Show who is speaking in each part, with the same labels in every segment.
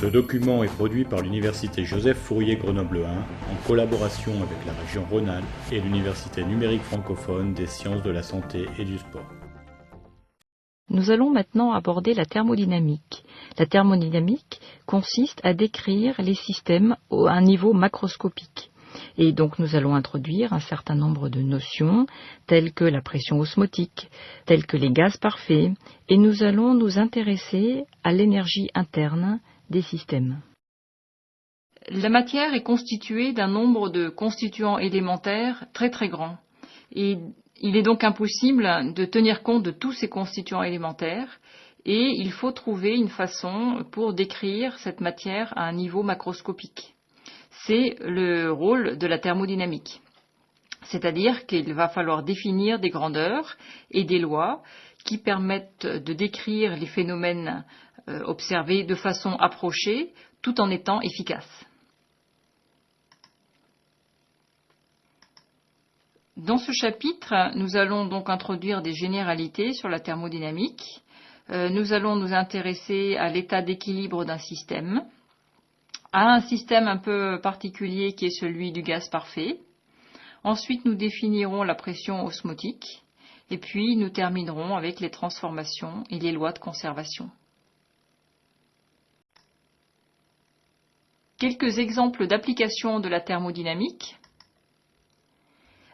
Speaker 1: Ce document est produit par l'Université Joseph Fourier Grenoble 1 en collaboration avec la région Rhône-Alpes et l'Université numérique francophone des sciences de la santé et du sport.
Speaker 2: Nous allons maintenant aborder la thermodynamique. La thermodynamique consiste à décrire les systèmes à un niveau macroscopique. Et donc nous allons introduire un certain nombre de notions telles que la pression osmotique, telles que les gaz parfaits, et nous allons nous intéresser à l'énergie interne des systèmes. La matière est constituée d'un nombre de constituants élémentaires très très grand. Et il est donc impossible de tenir compte de tous ces constituants élémentaires et il faut trouver une façon pour décrire cette matière à un niveau macroscopique. C'est le rôle de la thermodynamique. C'est-à-dire qu'il va falloir définir des grandeurs et des lois qui permettent de décrire les phénomènes observés de façon approchée tout en étant efficaces. Dans ce chapitre, nous allons donc introduire des généralités sur la thermodynamique. Nous allons nous intéresser à l'état d'équilibre d'un système, à un système un peu particulier qui est celui du gaz parfait. Ensuite, nous définirons la pression osmotique et puis nous terminerons avec les transformations et les lois de conservation. Quelques exemples d'application de la thermodynamique.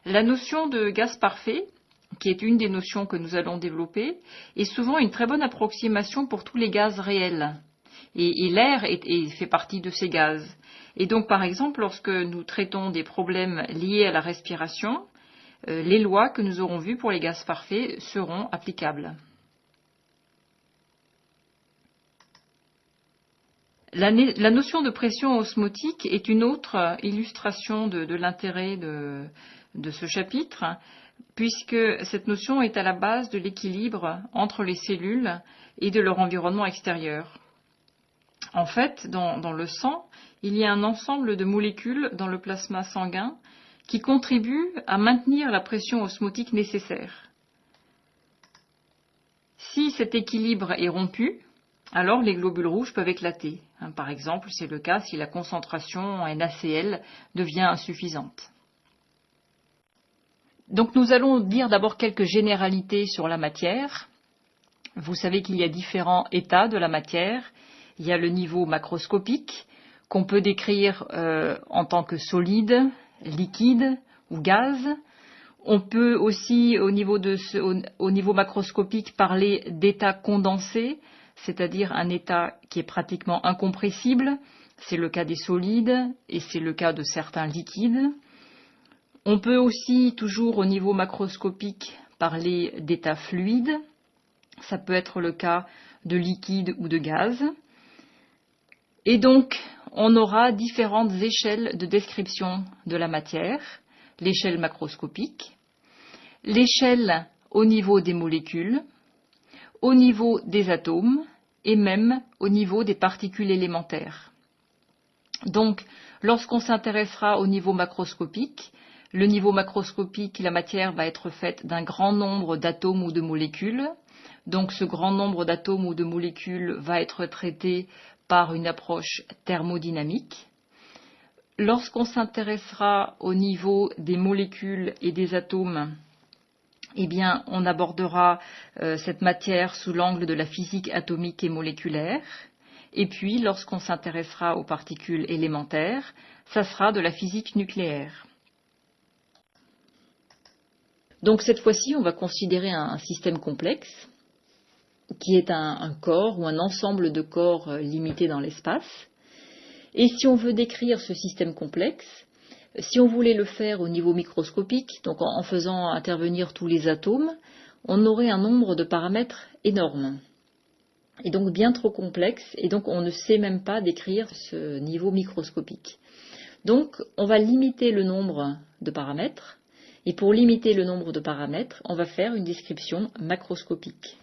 Speaker 2: La notion de gaz parfait, qui est une des notions que nous allons développer, est souvent une très bonne approximation pour tous les gaz réels. Et l'air fait partie de ces gaz. Et donc, par exemple, lorsque nous traitons des problèmes liés à la respiration, les lois que nous aurons vues pour les gaz parfaits seront applicables. La notion de pression osmotique est une autre illustration de l'intérêt de ce chapitre, puisque cette notion est à la base de l'équilibre entre les cellules et de leur environnement extérieur. En fait, dans le sang, il y a un ensemble de molécules dans le plasma sanguin qui contribuent à maintenir la pression osmotique nécessaire. Si cet équilibre est rompu, alors les globules rouges peuvent éclater. Par exemple, c'est le cas si la concentration en NaCl devient insuffisante. Donc nous allons dire d'abord quelques généralités sur la matière. Vous savez qu'il y a différents états de la matière. Il y a le niveau macroscopique qu'on peut décrire en tant que solide, liquide ou gaz. On peut aussi au niveau macroscopique parler d'état condensé, c'est-à-dire un état qui est pratiquement incompressible. C'est le cas des solides et c'est le cas de certains liquides. On peut aussi, toujours au niveau macroscopique, parler d'état fluide. Ça peut être le cas de liquide ou de gaz. Et donc, on aura différentes échelles de description de la matière. L'échelle macroscopique, l'échelle au niveau des molécules, au niveau des atomes et même au niveau des particules élémentaires. Donc, lorsqu'on s'intéressera au niveau macroscopique, le niveau macroscopique, la matière va être faite d'un grand nombre d'atomes ou de molécules. Donc, ce grand nombre d'atomes ou de molécules va être traité par une approche thermodynamique. Lorsqu'on s'intéressera au niveau des molécules et des atomes, eh bien, on abordera cette matière sous l'angle de la physique atomique et moléculaire. Et puis, lorsqu'on s'intéressera aux particules élémentaires, ça sera de la physique nucléaire. Donc, cette fois-ci, on va considérer un système complexe qui est un corps ou un ensemble de corps limités dans l'espace. Et si on veut décrire ce système complexe, si on voulait le faire au niveau microscopique, donc en faisant intervenir tous les atomes, on aurait un nombre de paramètres énorme, et donc bien trop complexe, et donc on ne sait même pas décrire ce niveau microscopique. Donc on va limiter le nombre de paramètres, et pour limiter le nombre de paramètres, on va faire une description macroscopique.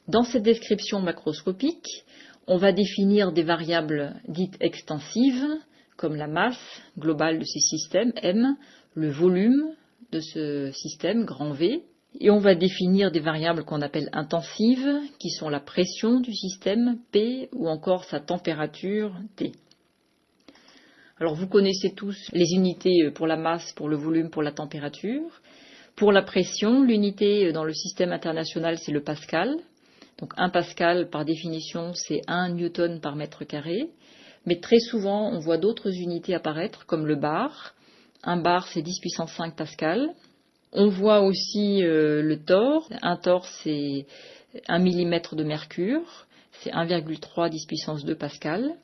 Speaker 2: Dans cette description macroscopique, on va définir des variables dites extensives, comme la masse globale de ces systèmes, M, le volume de ce système, grand V, Et on va définir des variables qu'on appelle intensives, qui sont la pression du système, P, ou encore sa température, T. Alors vous connaissez tous les unités pour la masse, pour le volume, pour la température. Pour la pression, l'unité dans le système international, c'est le pascal. Donc 1 pascal, par définition, c'est 1 newton par mètre carré. Mais très souvent, on voit d'autres unités apparaître, comme le bar. Un bar, c'est 10 puissance 5 pascal. On voit aussi le torr. Un torr, c'est 1 mm de mercure. C'est 1,3 10 puissance 2 pascal.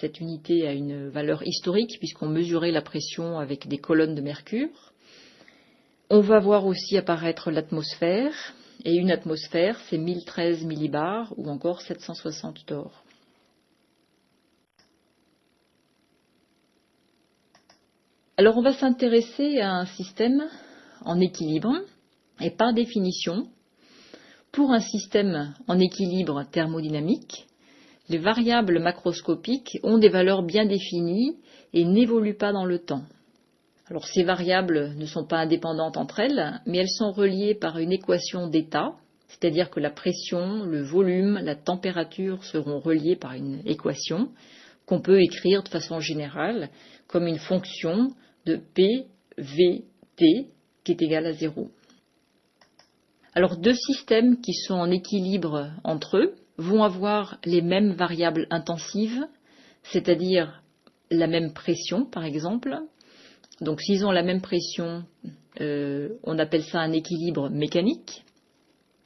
Speaker 2: Cette unité a une valeur historique puisqu'on mesurait la pression avec des colonnes de mercure. On va voir aussi apparaître l'atmosphère. Et une atmosphère, c'est 1013 millibars ou encore 760 torr. Alors on va s'intéresser à un système en équilibre. Et par définition, pour un système en équilibre thermodynamique, les variables macroscopiques ont des valeurs bien définies et n'évoluent pas dans le temps. Alors ces variables ne sont pas indépendantes entre elles, mais elles sont reliées par une équation d'état, c'est-à-dire que la pression, le volume, la température seront reliés par une équation qu'on peut écrire de façon générale comme une fonction de P, V, T qui est égale à 0. Alors deux systèmes qui sont en équilibre entre eux vont avoir les mêmes variables intensives, c'est-à-dire la même pression par exemple. Donc s'ils ont la même pression, on appelle ça un équilibre mécanique.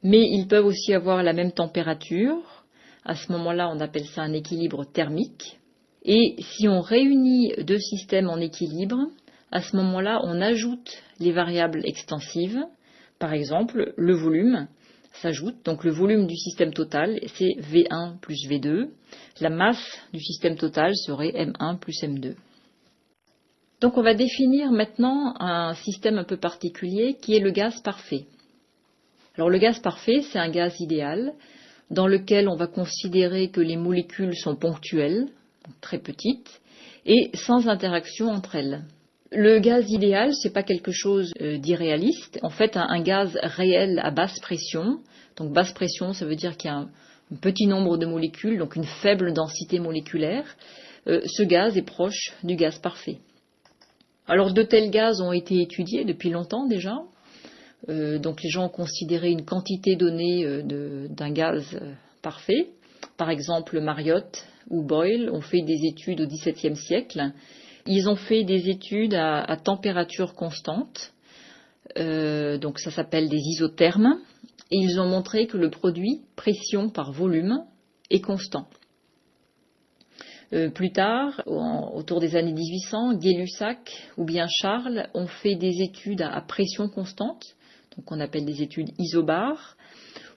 Speaker 2: Mais ils peuvent aussi avoir la même température. À ce moment-là, on appelle ça un équilibre thermique. Et si on réunit deux systèmes en équilibre, à ce moment-là, on ajoute les variables extensives. Par exemple, le volume s'ajoute. Donc le volume du système total, c'est V1 plus V2. La masse du système total serait M1 plus M2. Donc on va définir maintenant un système un peu particulier qui est le gaz parfait. Alors le gaz parfait, c'est un gaz idéal dans lequel on va considérer que les molécules sont ponctuelles, très petites, et sans interaction entre elles. Le gaz idéal, c'est pas quelque chose d'irréaliste. En fait, un gaz réel à basse pression. Donc basse pression, ça veut dire qu'il y a un petit nombre de molécules, donc une faible densité moléculaire. Ce gaz est proche du gaz parfait. Alors de tels gaz ont été étudiés depuis longtemps déjà. Donc les gens ont considéré une quantité donnée d'un gaz parfait. Par exemple, Marriott ou Boyle ont fait des études au XVIIe siècle. Ils ont fait des études à température constante. Donc ça s'appelle des isothermes. Et ils ont montré que le produit, pression par volume, est constant. Plus tard, autour des années 1800, Gay-Lussac ou bien Charles ont fait des études à pression constante, donc on appelle des études isobars,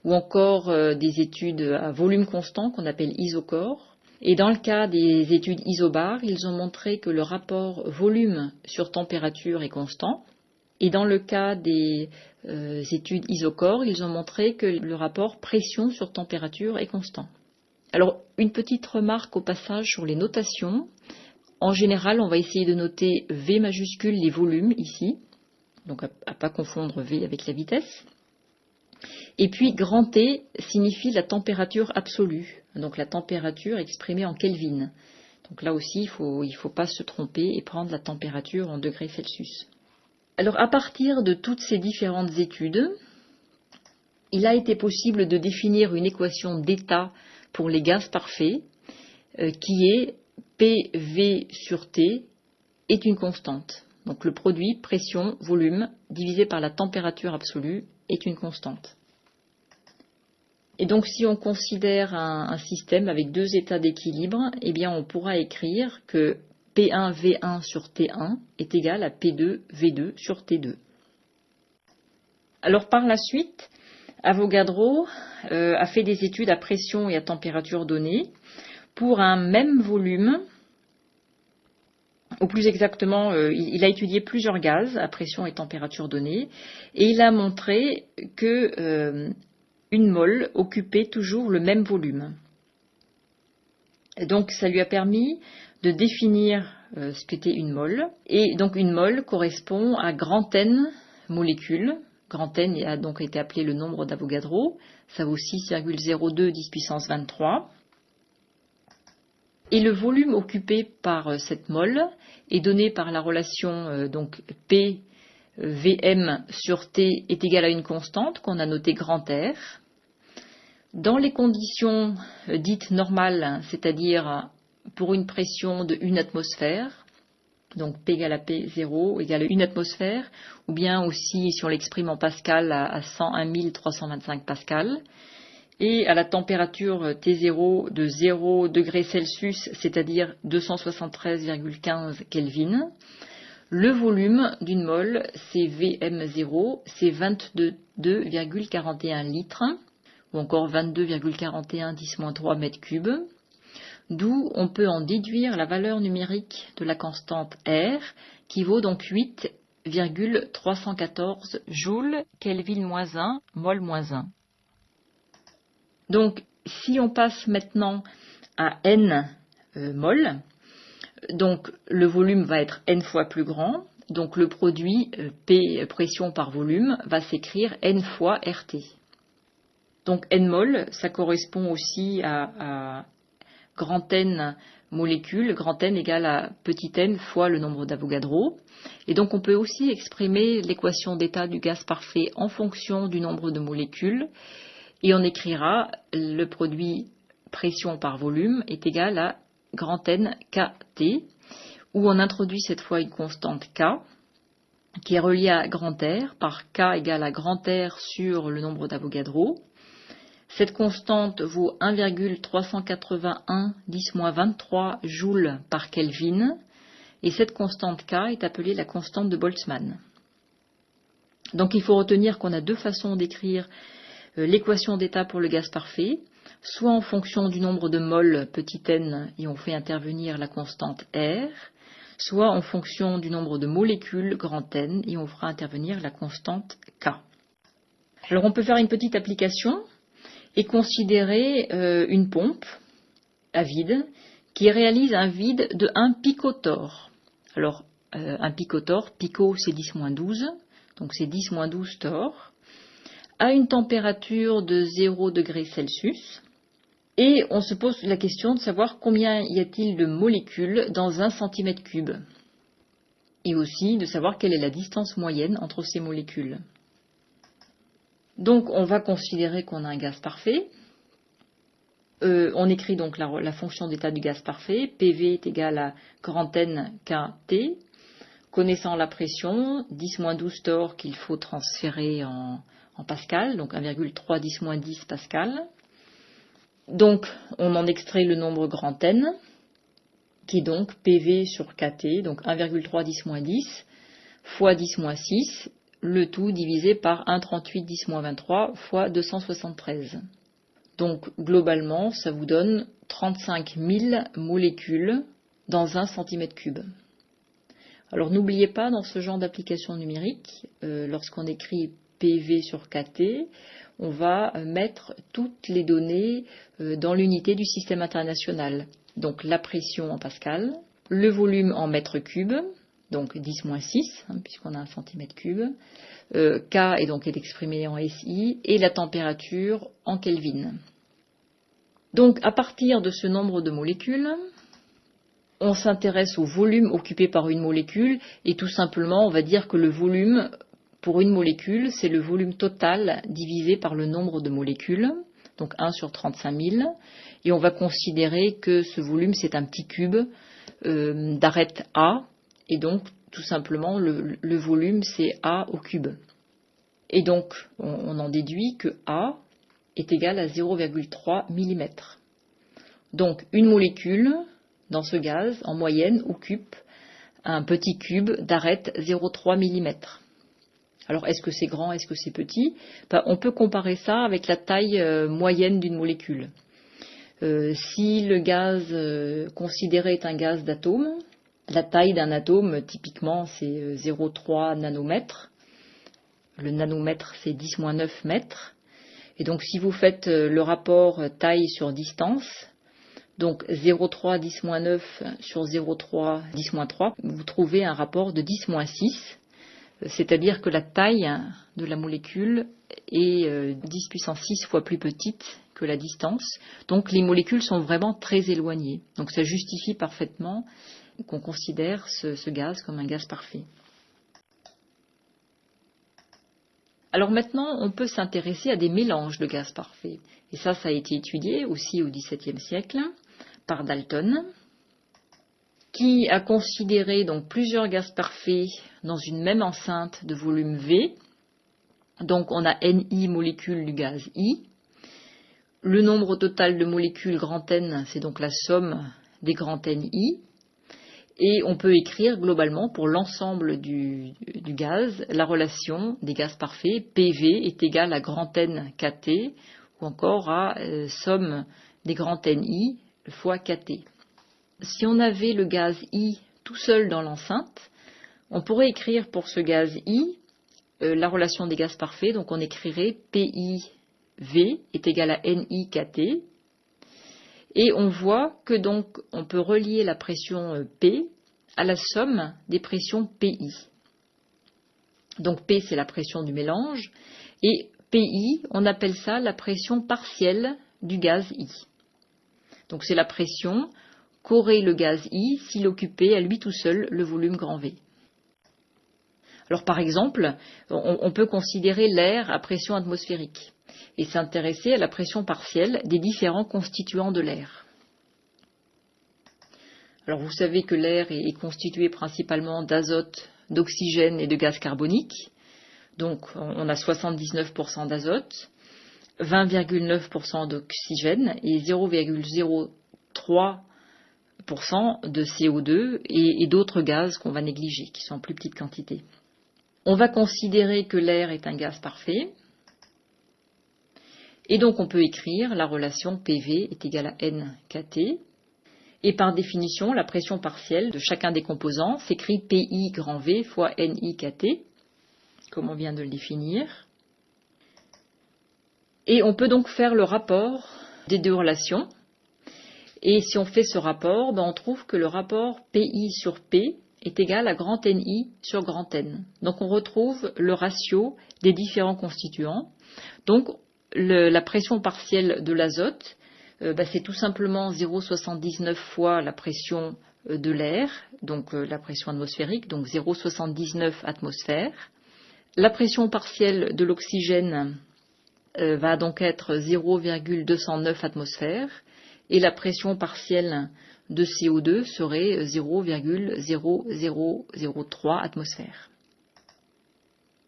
Speaker 2: ou encore des études à volume constant qu'on appelle isochore. Et dans le cas des études isobars, ils ont montré que le rapport volume sur température est constant. Et dans le cas des études isochores, ils ont montré que le rapport pression sur température est constant. Alors, une petite remarque au passage sur les notations. En général, on va essayer de noter V majuscule les volumes ici, donc à ne pas confondre V avec la vitesse. Et puis, grand T signifie la température absolue, donc la température exprimée en Kelvin. Donc là aussi, il faut pas se tromper et prendre la température en degrés Celsius. Alors, à partir de toutes ces différentes études, il a été possible de définir une équation d'état pour les gaz parfaits, qui est PV sur T est une constante. Donc le produit, pression, volume, divisé par la température absolue, est une constante. Et donc si on considère un système avec deux états d'équilibre, eh bien on pourra écrire que P1V1 sur T1 est égal à P2V2 sur T2. Alors par la suite, Avogadro a fait des études à pression et à température donnée pour un même volume, ou plus exactement, il a étudié plusieurs gaz à pression et température donnée, et il a montré que une mole occupait toujours le même volume. Et donc ça lui a permis de définir ce qu'était une mole, et donc une mole correspond à grand N molécules. Grand N a donc été appelé le nombre d'Avogadro. Ça vaut 6,02 10 puissance 23. Et le volume occupé par cette mole est donné par la relation donc P Vm sur T est égal à une constante qu'on a notée grand R. Dans les conditions dites normales, c'est-à-dire pour une pression de 1 atmosphère, donc P égale à P, 0 égale à 1 atmosphère, ou bien aussi si on l'exprime en pascal à 101 325 pascal, et à la température T0 de 0 degré Celsius, c'est-à-dire 273,15 Kelvin, le volume d'une mole, c'est Vm0, c'est 22,41 litres, ou encore 22,41 10-3 mètres cubes, d'où on peut en déduire la valeur numérique de la constante R, qui vaut donc 8,314 joules Kelvin-1, mol-1. Donc, si on passe maintenant à N mol, donc le volume va être N fois plus grand, donc le produit P pression par volume va s'écrire N fois RT. Donc N mol, ça correspond aussi à grand N molécules, grand N égale à petit n fois le nombre d'Avogadro. Et donc on peut aussi exprimer l'équation d'état du gaz parfait en fonction du nombre de molécules, et on écrira le produit pression par volume est égal à grand N KT, où on introduit cette fois une constante K, qui est reliée à grand R par K égale à grand R sur le nombre d'Avogadro. Cette constante vaut 1,381 10-23 joules par Kelvin, et cette constante K est appelée la constante de Boltzmann. Donc il faut retenir qu'on a deux façons d'écrire l'équation d'état pour le gaz parfait, soit en fonction du nombre de moles petit n et on fait intervenir la constante R, soit en fonction du nombre de molécules grand N et on fera intervenir la constante K. Alors on peut faire une petite application et considérer une pompe à vide qui réalise un vide de 1 picotorr. Alors un picotorr, pico c'est 10-12, donc c'est 10-12 torr, à une température de 0 degré Celsius. Et on se pose la question de savoir combien y a-t-il de molécules dans 1 cm3. Et aussi de savoir quelle est la distance moyenne entre ces molécules. Donc on va considérer qu'on a un gaz parfait. On écrit donc la fonction d'état du gaz parfait. PV est égal à grand N KT. Connaissant la pression, 10-12 torr qu'il faut transférer en pascal, donc 1,3 10-10 pascal. Donc, on en extrait le nombre grand N, qui est donc PV sur KT, donc 1,3 10-10 fois 10-6, le tout divisé par 1,38 10-23 fois 273. Donc, globalement, ça vous donne 35 000 molécules dans 1 cm3. Alors, n'oubliez pas, dans ce genre d'application numérique, lorsqu'on écrit PV sur KT, on va mettre toutes les données dans l'unité du système international. Donc la pression en pascal, le volume en mètres cubes, donc 10-6, puisqu'on a 1 cm3, K est exprimé en SI, et la température en Kelvin. Donc à partir de ce nombre de molécules, on s'intéresse au volume occupé par une molécule, et tout simplement on va dire que le volume pour une molécule, c'est le volume total divisé par le nombre de molécules, donc 1 sur 35 000, et on va considérer que ce volume, c'est un petit cube d'arête A, et donc tout simplement le volume, c'est A au cube. Et donc, on en déduit que A est égal à 0,3 mm. Donc, une molécule, dans ce gaz, en moyenne, occupe un petit cube d'arête 0,3 mm. Alors, est-ce que c'est grand, est-ce que c'est petit? On peut comparer ça avec la taille moyenne d'une molécule. Si le gaz considéré est un gaz d'atome, la taille d'un atome, typiquement, c'est 0,3 nanomètres. Le nanomètre, c'est 10-9 mètres. Et donc, si vous faites le rapport taille sur distance, donc 0,3 10-9 sur 0,3 10-3, vous trouvez un rapport de 10-6. c'est-à-dire que la taille de la molécule est 10 puissance 6 fois plus petite que la distance. Donc les molécules sont vraiment très éloignées. Donc ça justifie parfaitement qu'on considère ce gaz comme un gaz parfait. Alors maintenant, on peut s'intéresser à des mélanges de gaz parfaits. Et ça a été étudié aussi au XVIIe siècle par Dalton, qui a considéré donc plusieurs gaz parfaits dans une même enceinte de volume V. Donc on a Ni molécules du gaz I. Le nombre total de molécules grand N, c'est donc la somme des grands Ni. Et on peut écrire globalement pour l'ensemble du gaz la relation des gaz parfaits PV est égale à grand N KT ou encore à somme des grands Ni fois KT. Si on avait le gaz I tout seul dans l'enceinte, on pourrait écrire pour ce gaz I la relation des gaz parfaits. Donc on écrirait PIV est égal à NI KT. Et on voit que donc on peut relier la pression P à la somme des pressions PI. Donc P c'est la pression du mélange et PI on appelle ça la pression partielle du gaz I. Donc c'est la pression qu'aurait le gaz I s'il occupait à lui tout seul le volume grand V. Alors par exemple, on peut considérer l'air à pression atmosphérique et s'intéresser à la pression partielle des différents constituants de l'air. Alors vous savez que l'air est constitué principalement d'azote, d'oxygène et de gaz carbonique. Donc on a 79% d'azote, 20,9% d'oxygène et 0,03% de CO2 et d'autres gaz qu'on va négliger, qui sont en plus petite quantité. On va considérer que l'air est un gaz parfait. Et donc on peut écrire la relation PV est égale à NKT. Et par définition, la pression partielle de chacun des composants s'écrit PI grand V fois NIKT, comme on vient de le définir. Et on peut donc faire le rapport des deux relations. Et si on fait ce rapport, on trouve que le rapport PI sur P est égal à grand Ni sur grand N. Donc on retrouve le ratio des différents constituants. Donc la pression partielle de l'azote, c'est tout simplement 0,79 fois la pression de l'air, donc la pression atmosphérique, donc 0,79 atmosphères. La pression partielle de l'oxygène va donc être 0,209 atmosphères et la pression partielle de CO2 serait 0,0003 atmosphères.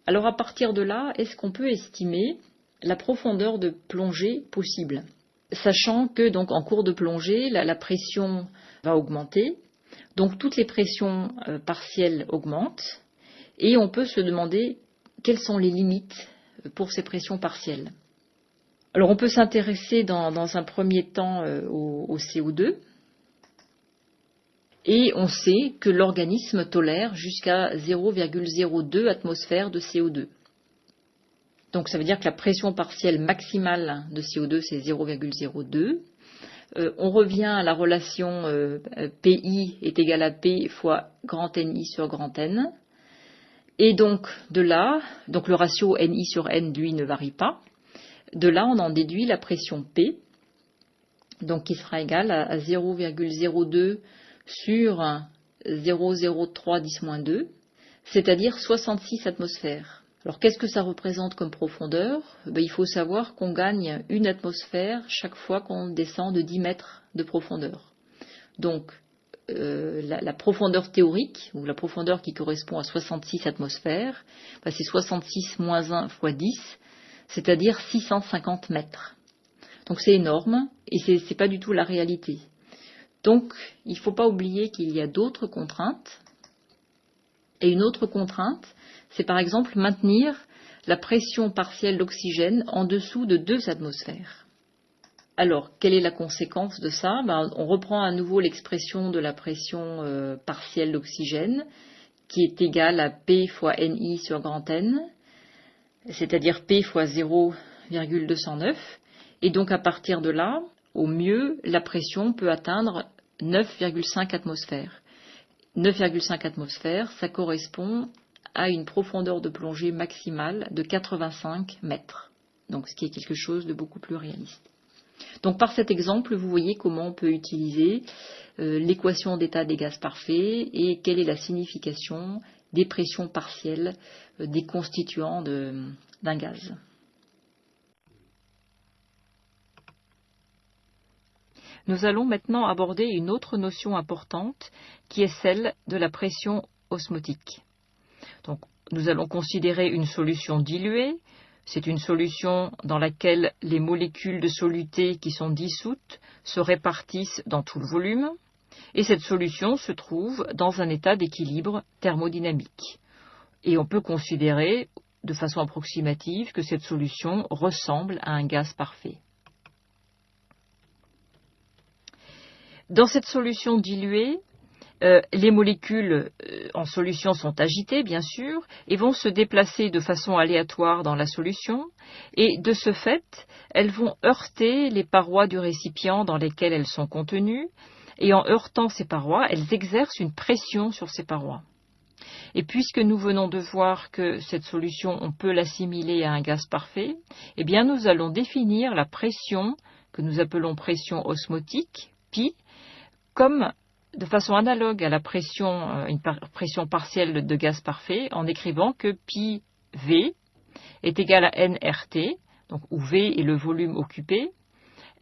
Speaker 2: Alors à partir de là, est-ce qu'on peut estimer la profondeur de plongée possible ? Sachant que donc en cours de plongée, la pression va augmenter, donc toutes les pressions partielles augmentent, et on peut se demander quelles sont les limites pour ces pressions partielles. Alors on peut s'intéresser dans un premier temps au CO2, et on sait que l'organisme tolère jusqu'à 0,02 atmosphères de CO2. Donc ça veut dire que la pression partielle maximale de CO2 c'est 0,02. On revient à la relation PI est égal à P fois grand Ni sur grand N. Et donc de là, donc le ratio Ni sur N lui ne varie pas. De là on en déduit la pression P, donc qui sera égale à 0,02 sur 0,03 10-2, c'est-à-dire 66 atmosphères. Alors qu'est-ce que ça représente comme profondeur ? Il faut savoir qu'on gagne une atmosphère chaque fois qu'on descend de 10 mètres de profondeur. Donc la profondeur théorique, ou la profondeur qui correspond à 66 atmosphères, c'est 66 moins 1 fois 10, c'est-à-dire 650 mètres. Donc c'est énorme et c'est pas du tout la réalité. Donc il ne faut pas oublier qu'il y a d'autres contraintes. Et une autre contrainte, c'est par exemple maintenir la pression partielle d'oxygène en dessous de 2 atmosphères. Alors, quelle est la conséquence de ça ? On reprend à nouveau l'expression de la pression partielle d'oxygène, qui est égale à P fois Ni sur grand N, c'est-à-dire P fois 0,209. Et donc à partir de là, au mieux, la pression peut atteindre 9,5 atmosphères. 9,5 atmosphères, ça correspond a une profondeur de plongée maximale de 85 mètres. Donc ce qui est quelque chose de beaucoup plus réaliste. Donc par cet exemple, vous voyez comment on peut utiliser l'équation d'état des gaz parfaits et quelle est la signification des pressions partielles des constituants d'un gaz. Nous allons maintenant aborder une autre notion importante qui est celle de la pression osmotique. Donc, nous allons considérer une solution diluée. C'est une solution dans laquelle les molécules de soluté qui sont dissoutes se répartissent dans tout le volume. Et cette solution se trouve dans un état d'équilibre thermodynamique. Et on peut considérer de façon approximative que cette solution ressemble à un gaz parfait. Dans cette solution diluée, les molécules en solution sont agitées, bien sûr, et vont se déplacer de façon aléatoire dans la solution. Et de ce fait, elles vont heurter les parois du récipient dans lesquelles elles sont contenues. Et en heurtant ces parois, elles exercent une pression sur ces parois. Et puisque nous venons de voir que cette solution, on peut l'assimiler à un gaz parfait, eh bien nous allons définir la pression, que nous appelons pression osmotique, pi, comme de façon analogue à la pression, une pression partielle de gaz parfait, en écrivant que pi V est égal à nRT, donc où V est le volume occupé,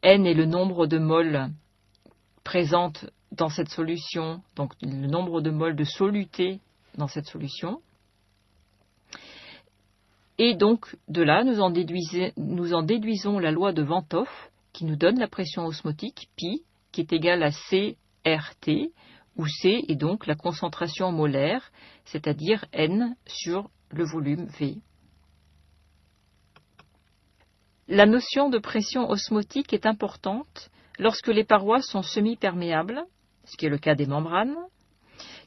Speaker 2: N est le nombre de moles présentes dans cette solution, donc le nombre de moles de soluté dans cette solution. Et donc, de là, nous en déduisons la loi de Van't Hoff, qui nous donne la pression osmotique, pi, qui est égale à CRT, où C est donc la concentration molaire, c'est-à-dire N sur le volume V. La notion de pression osmotique est importante lorsque les parois sont semi-perméables, ce qui est le cas des membranes,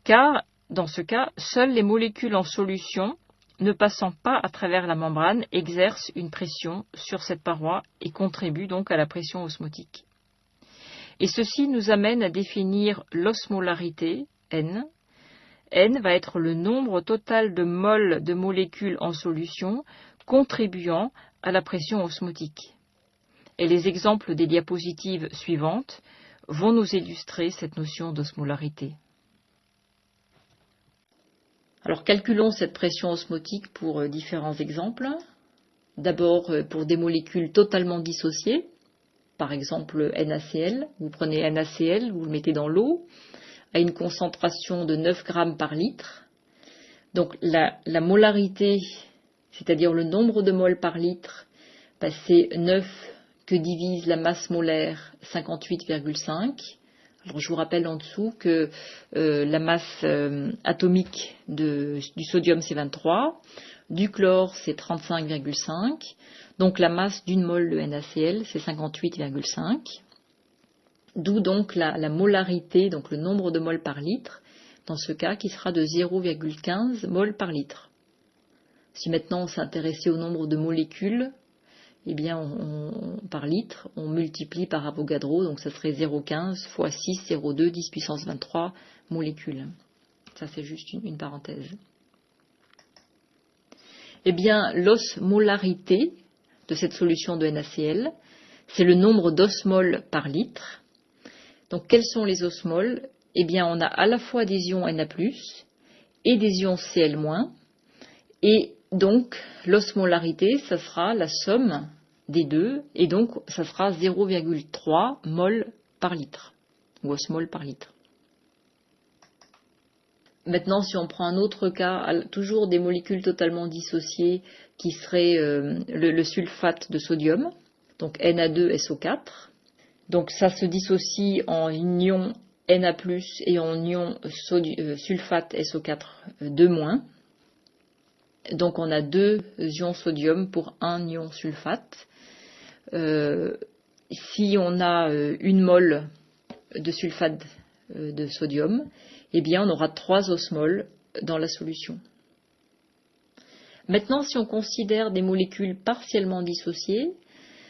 Speaker 2: car dans ce cas, seules les molécules en solution ne passant pas à travers la membrane exercent une pression sur cette paroi et contribuent donc à la pression osmotique. Et ceci nous amène à définir l'osmolarité, N. N va être le nombre total de moles de molécules en solution contribuant à la pression osmotique. Et les exemples des diapositives suivantes vont nous illustrer cette notion d'osmolarité. Alors calculons cette pression osmotique pour différents exemples. D'abord pour des molécules totalement dissociées, par exemple NaCl. Vous prenez NaCl, vous le mettez dans l'eau, à une concentration de 9 grammes par litre. Donc la molarité, c'est-à-dire le nombre de moles par litre, c'est 9 que divise la masse molaire 58,5. Alors je vous rappelle en dessous que la masse atomique du sodium c'est 23, du chlore c'est 35,5, donc la masse d'une mole de NaCl c'est 58,5. D'où donc la molarité, donc le nombre de moles par litre, dans ce cas qui sera de 0,15 moles par litre. Si maintenant on s'intéressait au nombre de molécules, eh bien, par litre, on multiplie par Avogadro, donc ça serait 0,15 fois 6, 0,2, 10 puissance 23 molécules. Ça, c'est juste une parenthèse. Eh bien, l'osmolarité de cette solution de NaCl, c'est le nombre d'osmoles par litre. Donc, quels sont les osmoles? Eh bien, on a à la fois des ions Na+, et des ions Cl-, et donc, l'osmolarité, ça sera la somme des deux, et donc, ça sera 0,3 mol par litre, ou osmol par litre. Maintenant, si on prend un autre cas, toujours des molécules totalement dissociées, qui serait le sulfate de sodium, donc Na2SO4. Donc, ça se dissocie en ion Na+, et en ion sulfate SO4 2-. Donc on a 2 ions sodium pour 1 ion sulfate. Si on a une mole de sulfate de sodium, eh bien on aura 3 osmoles dans la solution. Maintenant, si on considère des molécules partiellement dissociées,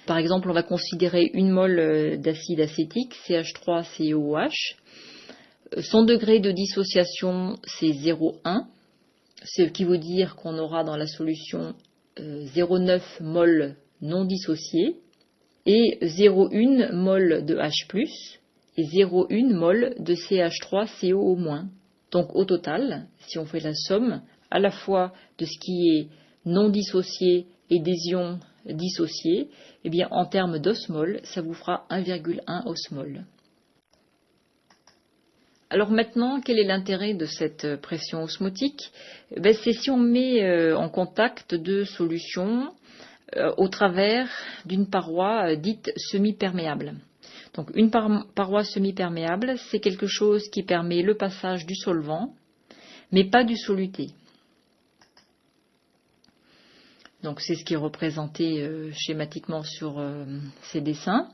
Speaker 2: par exemple on va considérer une mole d'acide acétique, CH3COOH, son degré de dissociation c'est 0,1. ce qui veut dire qu'on aura dans la solution 0,9 mol non dissociés et 0,1 mol de H+, et 0,1 mol de CH3CO-. Donc au total, si on fait la somme à la fois de ce qui est non dissocié et des ions dissociés, eh bien en termes d'osmol, ça vous fera 1,1 osmol. Alors maintenant, quel est l'intérêt de cette pression osmotique? C'est si on met en contact deux solutions au travers d'une paroi dite semi-perméable. Donc une paroi semi-perméable, c'est quelque chose qui permet le passage du solvant, mais pas du soluté. Donc c'est ce qui est représenté schématiquement sur ces dessins.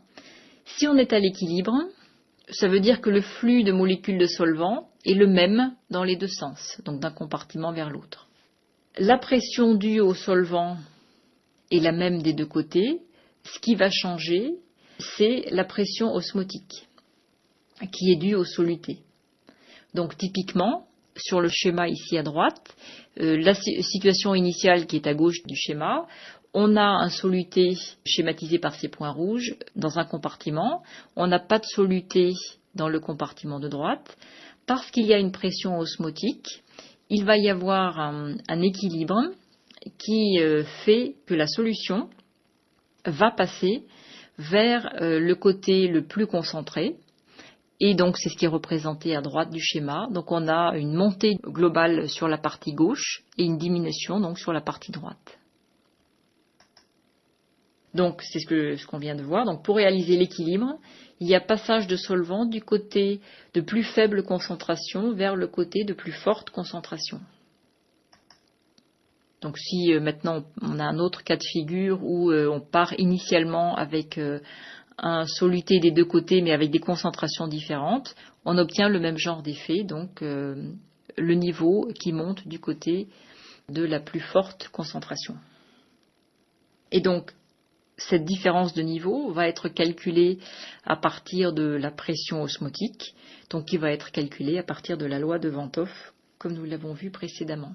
Speaker 2: Si on est à l'équilibre, ça veut dire que le flux de molécules de solvant est le même dans les deux sens, donc d'un compartiment vers l'autre. La pression due au solvant est la même des deux côtés. Ce qui va changer, c'est la pression osmotique, qui est due au soluté. Donc typiquement, sur le schéma ici à droite, la situation initiale qui est à gauche du schéma, on a un soluté schématisé par ces points rouges dans un compartiment. On n'a pas de soluté dans le compartiment de droite. Parce qu'il y a une pression osmotique, il va y avoir un équilibre qui fait que la solution va passer vers le côté le plus concentré. Et donc c'est ce qui est représenté à droite du schéma. Donc on a une montée globale sur la partie gauche et une diminution donc sur la partie droite. Donc c'est ce qu'on vient de voir. Donc pour réaliser l'équilibre, il y a passage de solvant du côté de plus faible concentration vers le côté de plus forte concentration. Donc si maintenant on a un autre cas de figure où on part initialement avec un soluté des deux côtés mais avec des concentrations différentes, on obtient le même genre d'effet, donc le niveau qui monte du côté de la plus forte concentration. Et donc cette différence de niveau va être calculée à partir de la pression osmotique, donc qui va être calculée à partir de la loi de Van't Hoff, comme nous l'avons vu précédemment.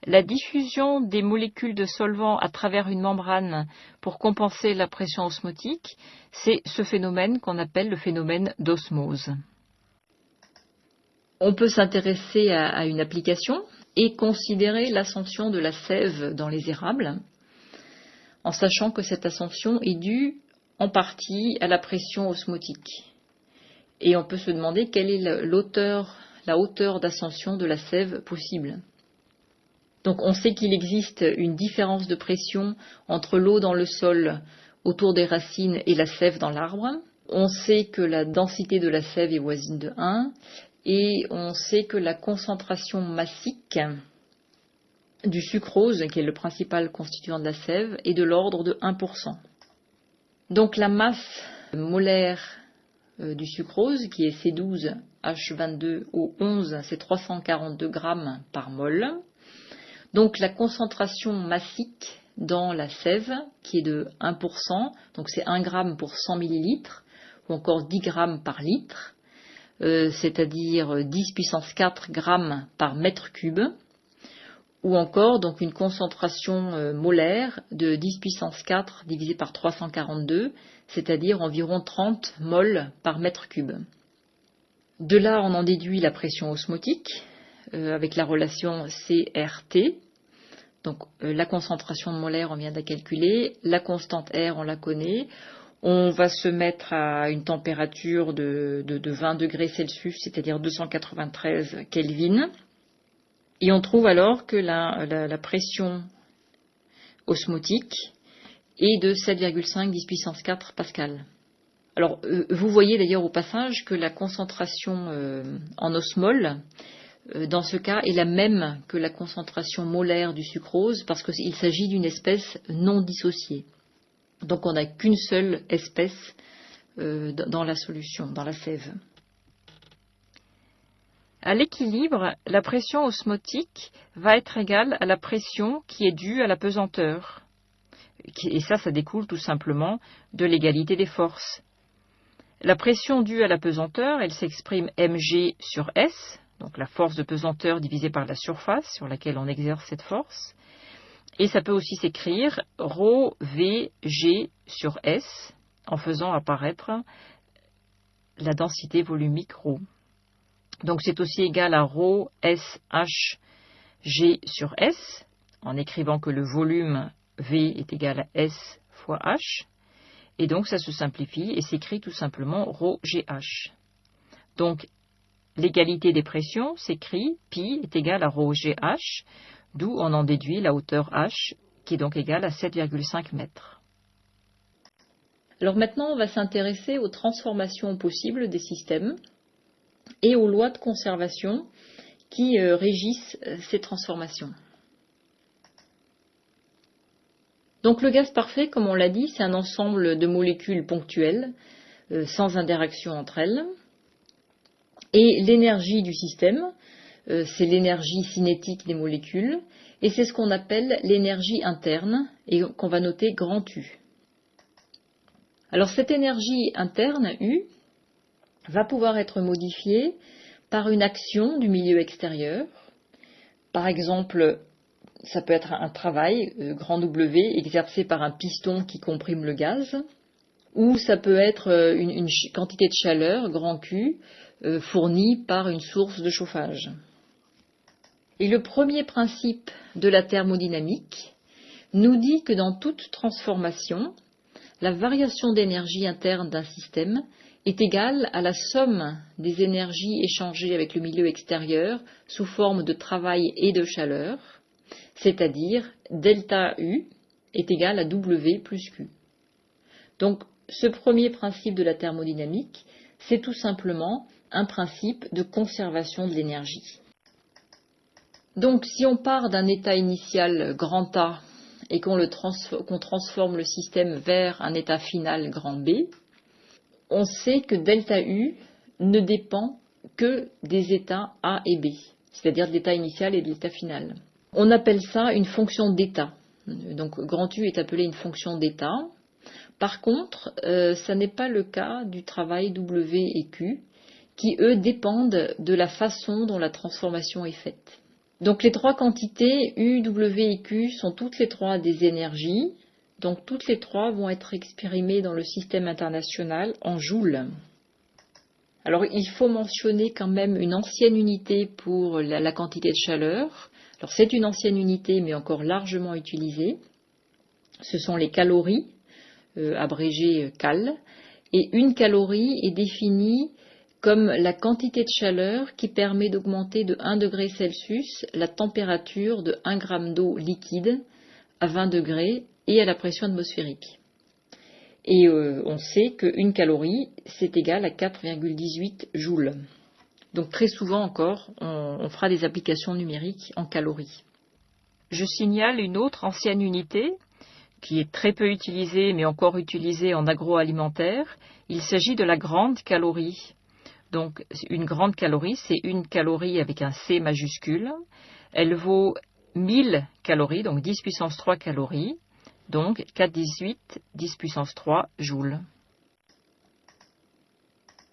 Speaker 2: La diffusion des molécules de solvant à travers une membrane pour compenser la pression osmotique, c'est ce phénomène qu'on appelle le phénomène d'osmose. On peut s'intéresser à une application et considérer l'ascension de la sève dans les érables, en sachant que cette ascension est due en partie à la pression osmotique. Et on peut se demander quelle est la hauteur d'ascension de la sève possible. Donc on sait qu'il existe une différence de pression entre l'eau dans le sol autour des racines et la sève dans l'arbre. On sait que la densité de la sève est voisine de 1 et on sait que la concentration massique du sucrose, qui est le principal constituant de la sève, est de l'ordre de 1%. Donc la masse molaire du sucrose, qui est C12H22O11, c'est 342 grammes par mol. Donc la concentration massique dans la sève, qui est de 1%, donc c'est 1 gramme pour 100 millilitres, ou encore 10 grammes par litre, c'est-à-dire 10 puissance 4 grammes par mètre cube, ou encore donc une concentration molaire de 10 puissance 4 divisé par 342, c'est-à-dire environ 30 mol par mètre cube. De là, on en déduit la pression osmotique, avec la relation CRT. Donc la concentration molaire, on vient de la calculer. La constante R, on la connaît. On va se mettre à une température de 20 degrés Celsius, c'est-à-dire 293 Kelvin. Et on trouve alors que la pression osmotique est de 7,5 10 puissance 4 pascal. Alors vous voyez d'ailleurs au passage que la concentration en osmol dans ce cas est la même que la concentration molaire du sucrose parce qu'il s'agit d'une espèce non dissociée. Donc on n'a qu'une seule espèce dans la solution, dans la sève. À l'équilibre, la pression osmotique va être égale à la pression qui est due à la pesanteur. Et ça découle tout simplement de l'égalité des forces. La pression due à la pesanteur, elle s'exprime mg sur S, donc la force de pesanteur divisée par la surface sur laquelle on exerce cette force. Et ça peut aussi s'écrire ρ VG sur S en faisant apparaître la densité volumique ρ. Donc c'est aussi égal à ρ SH G sur S, en écrivant que le volume V est égal à S fois H. Et donc ça se simplifie et s'écrit tout simplement ρ GH. Donc l'égalité des pressions s'écrit pi est égal à ρ GH, d'où on en déduit la hauteur H, qui est donc égale à 7,5 mètres. Alors maintenant, on va s'intéresser aux transformations possibles des systèmes et aux lois de conservation qui régissent ces transformations. Donc le gaz parfait, comme on l'a dit, c'est un ensemble de molécules ponctuelles, sans interaction entre elles. Et l'énergie du système, c'est l'énergie cinétique des molécules, et c'est ce qu'on appelle l'énergie interne, et qu'on va noter grand U. Alors cette énergie interne, U, va pouvoir être modifiée par une action du milieu extérieur. Par exemple, ça peut être un travail, grand W, exercé par un piston qui comprime le gaz, ou ça peut être une quantité de chaleur, grand Q, fournie par une source de chauffage. Et le premier principe de la thermodynamique nous dit que dans toute transformation, la variation d'énergie interne d'un système est égale à la somme des énergies échangées avec le milieu extérieur sous forme de travail et de chaleur, c'est-à-dire delta U est égal à W plus Q. Donc ce premier principe de la thermodynamique, c'est tout simplement un principe de conservation de l'énergie. Donc si on part d'un état initial grand A et qu'on transforme le système vers un état final grand B, on sait que delta U ne dépend que des états A et B, c'est-à-dire de l'état initial et de l'état final. On appelle ça une fonction d'état. Donc grand U est appelé une fonction d'état. Par contre, ça n'est pas le cas du travail W et Q, qui eux dépendent de la façon dont la transformation est faite. Donc les trois quantités U, W et Q sont toutes les trois des énergies, donc toutes les trois vont être exprimées dans le système international en joules. Alors il faut mentionner quand même une ancienne unité pour la quantité de chaleur. Alors c'est une ancienne unité mais encore largement utilisée. Ce sont les calories, abrégées cal, et une calorie est définie comme la quantité de chaleur qui permet d'augmenter de 1 degré Celsius la température de 1 gramme d'eau liquide à 20 degrés et à la pression atmosphérique. Et on sait qu'une calorie, c'est égal à 4,18 joules. Donc très souvent encore, on fera des applications numériques en calories. Je signale une autre ancienne unité qui est très peu utilisée, mais encore utilisée en agroalimentaire. Il s'agit de la grande calorie. Donc une grande calorie, c'est une calorie avec un C majuscule. Elle vaut 1000 calories, donc 10 puissance 3 calories, donc 4,18 10 puissance 3 joules.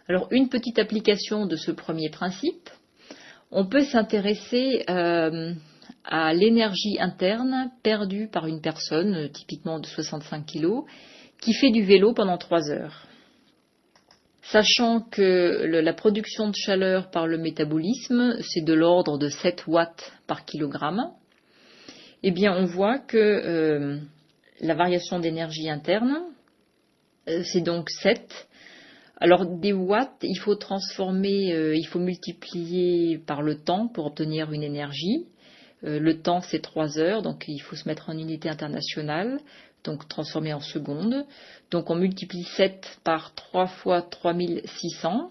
Speaker 2: Alors une petite application de ce premier principe, on peut s'intéresser à l'énergie interne perdue par une personne, typiquement de 65 kg, qui fait du vélo pendant 3 heures. Sachant que la production de chaleur par le métabolisme, c'est de l'ordre de 7 watts par kilogramme, eh bien on voit que la variation d'énergie interne, c'est donc 7. Alors des watts, il faut transformer, il faut multiplier par le temps pour obtenir une énergie. Le temps c'est 3 heures, donc il faut se mettre en unité internationale, donc transformer en secondes. Donc on multiplie 7 par 3 fois 3600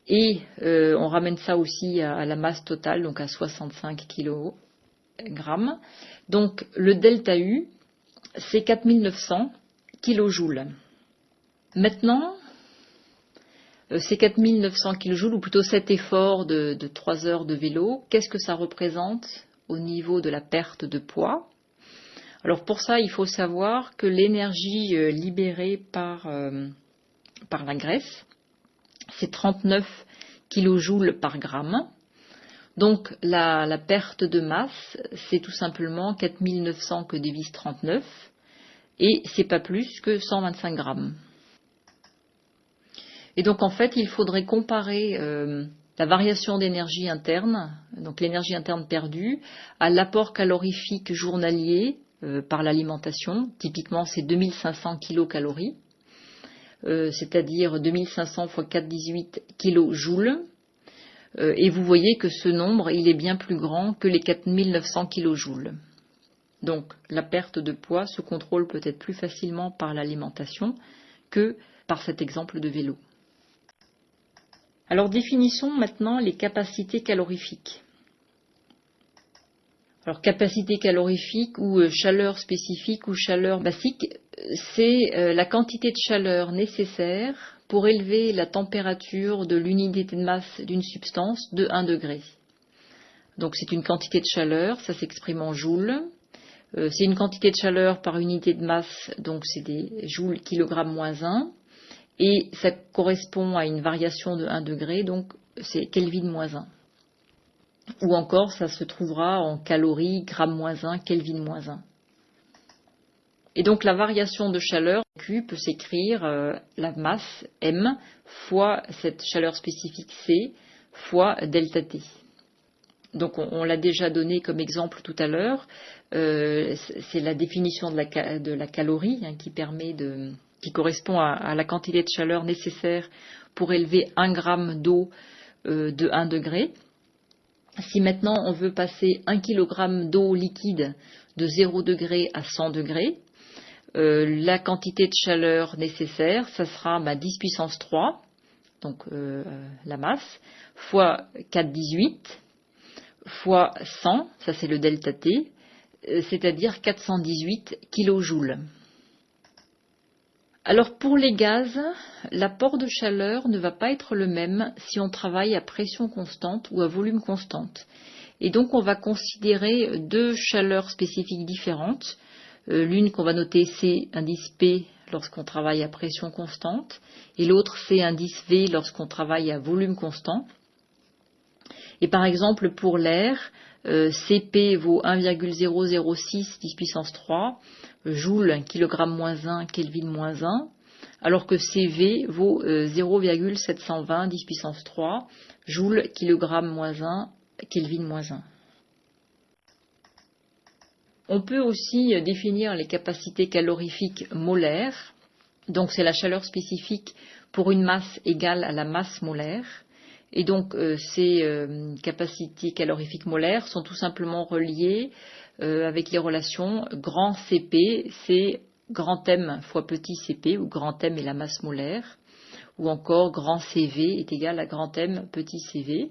Speaker 2: et on ramène ça aussi à la masse totale, donc à 65 kg. Donc le delta U, c'est 4900 kJ. Maintenant, ces 4900 kJ, ou plutôt cet effort de 3 heures de vélo, qu'est-ce que ça représente au niveau de la perte de poids? Alors pour ça, il faut savoir que l'énergie libérée par la graisse, c'est 39 kJ par gramme. Donc la perte de masse, c'est tout simplement 4900 que divise 39, et c'est pas plus que 125 grammes. Et donc en fait, il faudrait comparer la variation d'énergie interne, donc l'énergie interne perdue, à l'apport calorifique journalier par l'alimentation. Typiquement, c'est 2500 kilocalories, c'est-à-dire 2500 x 4,18 kilojoules. Et vous voyez que ce nombre, il est bien plus grand que les 4900 kilojoules. Donc la perte de poids se contrôle peut-être plus facilement par l'alimentation que par cet exemple de vélo. Alors définissons maintenant les capacités calorifiques. Alors capacité calorifique ou chaleur spécifique ou chaleur basique, c'est la quantité de chaleur nécessaire pour élever la température de l'unité de masse d'une substance de 1 degré. Donc c'est une quantité de chaleur, ça s'exprime en joules. C'est une quantité de chaleur par unité de masse, donc c'est des joules kilogramme moins 1. Et ça correspond à une variation de 1 degré, donc c'est Kelvin moins 1. Ou encore, ça se trouvera en calories, gramme moins 1, Kelvin moins 1. Et donc la variation de chaleur Q peut s'écrire la masse M fois cette chaleur spécifique C fois delta T. Donc on l'a déjà donné comme exemple tout à l'heure. C'est la définition de la calorie qui correspond à la quantité de chaleur nécessaire pour élever 1 gramme d'eau de 1 degré. Si maintenant on veut passer 1 kg d'eau liquide de 0 degré à 100 degrés, la quantité de chaleur nécessaire, ça sera 10 puissance 3, donc la masse, fois 4,18, fois 100, ça c'est le delta T, c'est-à-dire 418 kilojoules. Alors pour les gaz, l'apport de chaleur ne va pas être le même si on travaille à pression constante ou à volume constante. Et donc on va considérer deux chaleurs spécifiques différentes. L'une qu'on va noter C indice P lorsqu'on travaille à pression constante et l'autre C indice V lorsqu'on travaille à volume constant. Et par exemple pour l'air, Cp vaut 1,006 10 puissance 3 joules kilogramme moins 1 Kelvin moins 1, alors que Cv vaut 0,720 10 puissance 3 joules kilogramme moins 1 Kelvin moins 1. On peut aussi définir les capacités calorifiques molaires. Donc c'est la chaleur spécifique pour une masse égale à la masse molaire. Et donc ces capacités calorifiques molaires sont tout simplement reliées avec les relations grand Cp, c'est grand M fois petit Cp, où grand M est la masse molaire, ou encore grand Cv est égal à grand M petit Cv.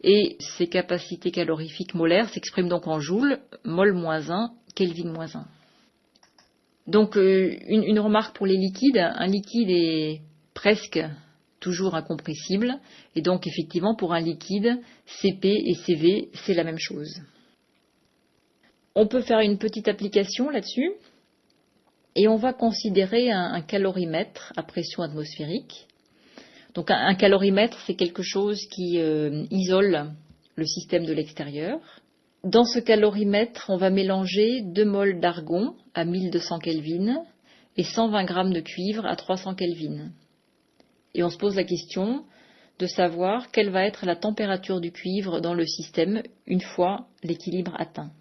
Speaker 2: Et ces capacités calorifiques molaires s'expriment donc en joules, mol moins 1, Kelvin moins 1. Donc une remarque pour les liquides, un liquide est presque toujours incompressible, et donc effectivement pour un liquide, Cp et Cv c'est la même chose. On peut faire une petite application là-dessus, et on va considérer un calorimètre à pression atmosphérique. Donc un calorimètre, c'est quelque chose qui isole le système de l'extérieur. Dans ce calorimètre, on va mélanger 2 mols d'argon à 1200 Kelvin et 120 grammes de cuivre à 300 Kelvin. Et on se pose la question de savoir quelle va être la température du cuivre dans le système une fois l'équilibre atteint.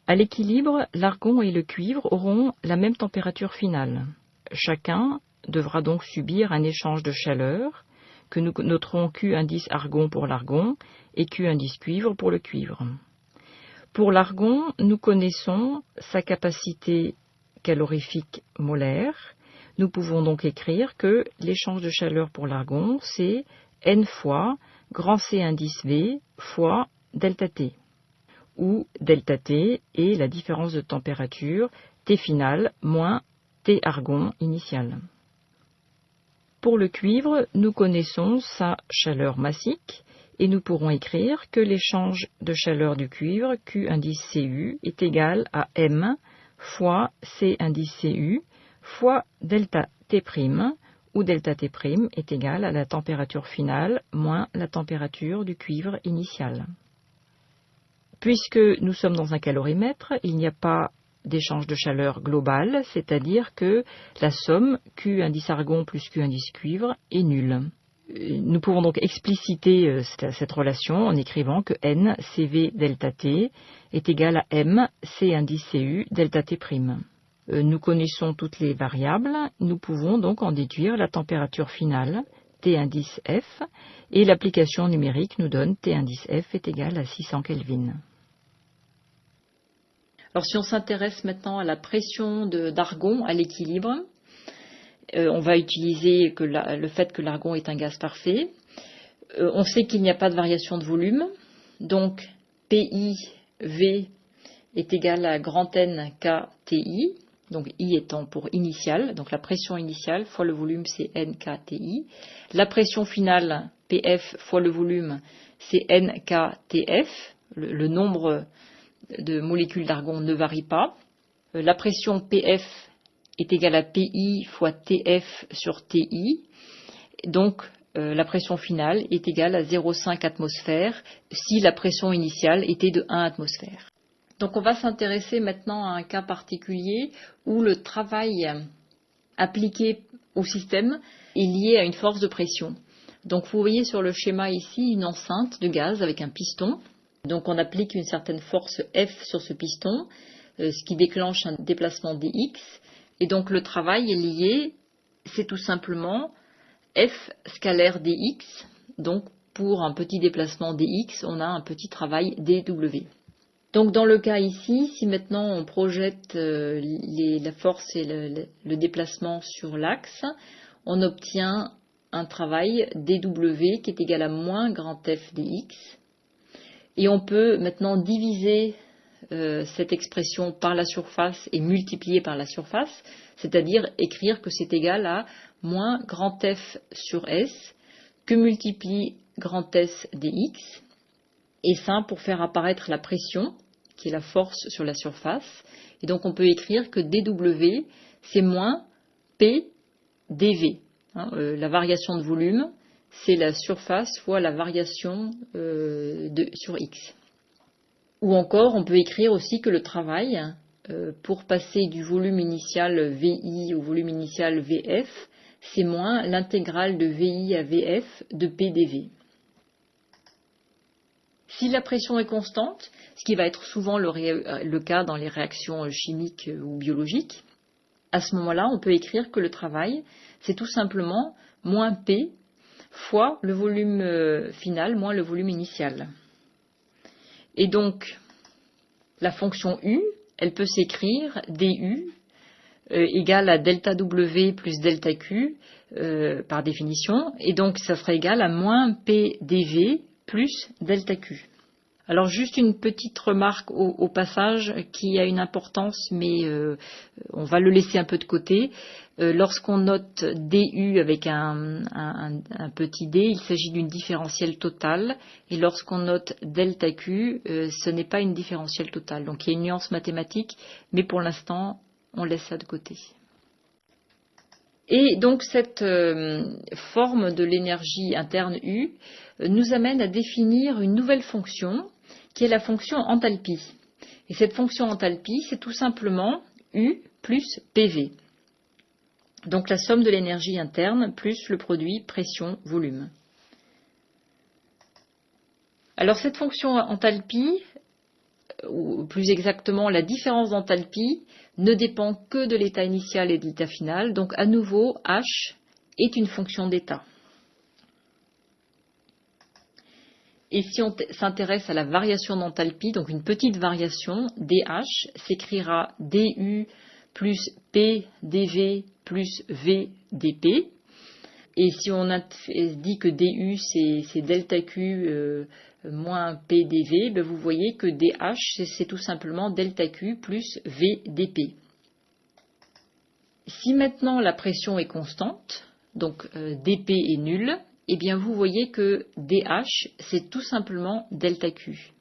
Speaker 2: À l'équilibre, l'argon et le cuivre auront la même température finale. Chacun devra donc subir un échange de chaleur que nous noterons Q indice argon pour l'argon et Q indice cuivre pour le cuivre. Pour l'argon, nous connaissons sa capacité calorifique molaire. Nous pouvons donc écrire que l'échange de chaleur pour l'argon, c'est N fois grand C indice V fois delta T, où delta T est la différence de température T finale moins T argon initial. Pour le cuivre, nous connaissons sa chaleur massique et nous pourrons écrire que l'échange de chaleur du cuivre, Q indice Cu, est égal à M fois C indice Cu fois delta T', où ΔT' est égal à la température finale moins la température du cuivre initial. Puisque nous sommes dans un calorimètre, il n'y a pas d'échange de chaleur global, c'est-à-dire que la somme Q indice argon plus Q indice cuivre est nulle. Nous pouvons donc expliciter cette relation en écrivant que N CV ΔT est égal à M C indice Cu ΔT'. Nous connaissons toutes les variables, nous pouvons donc en déduire la température finale, T indice F, et l'application numérique nous donne T indice F est égal à 600 Kelvin. Alors si on s'intéresse maintenant à la pression d'argon à l'équilibre, on va utiliser le fait que l'argon est un gaz parfait. On sait qu'il n'y a pas de variation de volume, donc PIV est égal à grand N KTI, donc I étant pour initial, donc la pression initiale fois le volume c'est NKTI. La pression finale PF fois le volume c'est NKTF, le nombre de molécules d'argon ne varie pas. La pression PF est égale à PI fois TF sur TI, donc la pression finale est égale à 0,5 atmosphère si la pression initiale était de 1 atmosphère. Donc on va s'intéresser maintenant à un cas particulier où le travail appliqué au système est lié à une force de pression. Donc vous voyez sur le schéma ici une enceinte de gaz avec un piston. Donc on applique une certaine force F sur ce piston, ce qui déclenche un déplacement dx. Et donc le travail est lié, c'est tout simplement F scalaire dx. Donc pour un petit déplacement dx, on a un petit travail dw. Donc dans le cas ici, si maintenant on projette la force et le déplacement sur l'axe, on obtient un travail dw qui est égal à moins grand F dx. Et on peut maintenant diviser cette expression par la surface et multiplier par la surface, c'est-à-dire écrire que c'est égal à moins grand F sur S que multiplie grand S dx. Et ça pour faire apparaître la pression, qui est la force sur la surface. Et donc on peut écrire que dw, c'est moins P dv. La variation de volume, c'est la surface fois la variation sur x. Ou encore, on peut écrire aussi que le travail, pour passer du volume initial VI au volume initial VF, c'est moins l'intégrale de VI à VF de PdV. Si la pression est constante, ce qui va être souvent le cas dans les réactions chimiques ou biologiques, à ce moment-là, on peut écrire que le travail, c'est tout simplement moins P fois le volume final moins le volume initial. Et donc, la fonction U, elle peut s'écrire du égale à delta W plus delta Q par définition, et donc ça serait égal à moins P dV plus delta Q. Alors juste une petite remarque au passage qui a une importance, mais on va le laisser un peu de côté. Lorsqu'on note du avec un petit d, il s'agit d'une différentielle totale, et lorsqu'on note delta q, ce n'est pas une différentielle totale. Donc il y a une nuance mathématique, mais pour l'instant, on laisse ça de côté. Et donc cette forme de l'énergie interne U nous amène à définir une nouvelle fonction qui est la fonction enthalpie. Et cette fonction enthalpie, c'est tout simplement U plus PV. Donc la somme de l'énergie interne plus le produit pression-volume. Alors cette fonction enthalpie, ou plus exactement la différence d'enthalpie, ne dépend que de l'état initial et de l'état final. Donc à nouveau, H est une fonction d'état. Et si on s'intéresse à la variation d'enthalpie, donc une petite variation, dH s'écrira du plus P dV plus V dP. Et si on dit que du c'est delta Q moins P dV, ben vous voyez que dH c'est tout simplement delta Q plus V dP. Si maintenant la pression est constante, donc dP est nul, eh bien vous voyez que dH c'est tout simplement delta Q.